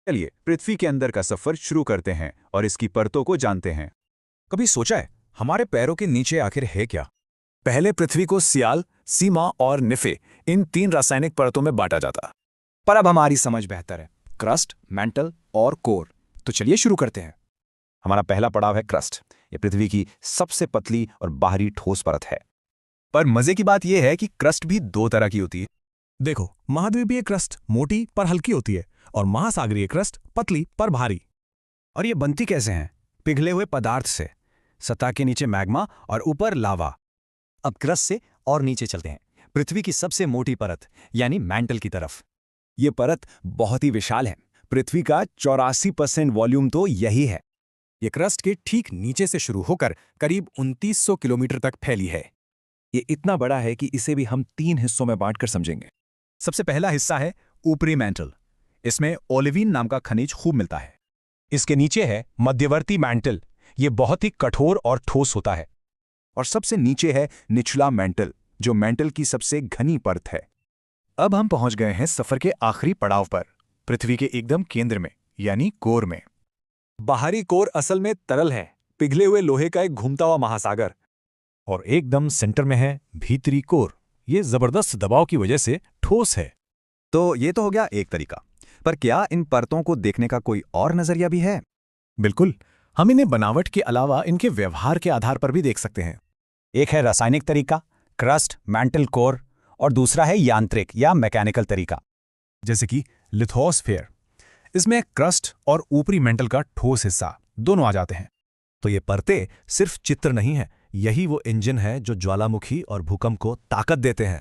चलिए पृथ्वी के अंदर का सफर शुरू करते हैं और इसकी परतों को जानते हैं। कभी सोचा है हमारे पैरों के नीचे आखिर है क्या? पहले पृथ्वी को सियाल, सीमा और निफे इन 3 रासायनिक परतों में बांटा जाता, पर अब हमारी समझ बेहतर है। क्रस्ट, मैंटल और कोर। तो चलिए शुरू करते हैं। हमारा पहला पड़ाव है क्रस्ट। यह पृथ्वी की सबसे पतली और बाहरी ठोस परत है। पर मजे की बात यह है कि क्रस्ट भी 2 तरह की होती है। देखो, महाद्वीपीय क्रस्ट मोटी पर हल्की होती है और महासागरीय क्रस्ट पतली पर भारी। और ये बनती कैसे हैं? पिघले हुए पदार्थ से। सतह के नीचे मैग्मा और ऊपर लावा। अब क्रस्ट से और नीचे चलते हैं, पृथ्वी की सबसे मोटी परत यानी मैंटल की तरफ। ये परत बहुत ही विशाल है। पृथ्वी का 84% वॉल्यूम तो यही है। ये क्रस्ट के ठीक नीचे से शुरू होकर करीब 2900 किलोमीटर तक फैली है। ये इतना बड़ा है कि इसे भी हम 3 हिस्सों में बांटकर समझेंगे। सबसे पहला हिस्सा है ऊपरी मैंटल। इसमें ओलिवीन नाम का खनिज खूब मिलता है। इसके नीचे है मध्यवर्ती मैंटल। ये बहुत ही कठोर और ठोस होता है। और सबसे नीचे है निचला मैंटल, जो मैंटल की सबसे घनी परत है। अब हम पहुंच गए हैं सफर के आखिरी पड़ाव पर, पृथ्वी के एकदम केंद्र में यानी कोर में। बाहरी कोर असल में तरल है, पिघले हुए लोहे का एक घूमता हुआ महासागर। और एकदम सेंटर में है भीतरी कोर। ये जबरदस्त दबाव की वजह से ठोस है। तो ये तो हो गया एक तरीका, पर क्या इन परतों को देखने का कोई और नजरिया भी है? बिल्कुल, हम इन्हें बनावट के अलावा इनके व्यवहार के आधार पर भी देख सकते हैं। एक है रासायनिक तरीका, क्रस्ट, मैंटल, कोर, और दूसरा है यांत्रिक या मैकेनिकल तरीका, जैसे कि लिथोस्फीयर। इसमें क्रस्ट और ऊपरी मेंटल का ठोस हिस्सा दोनों आ जाते हैं। तो ये परतें सिर्फ चित्र नहीं है, यही वो इंजन है जो ज्वालामुखी और भूकंप को ताकत देते हैं।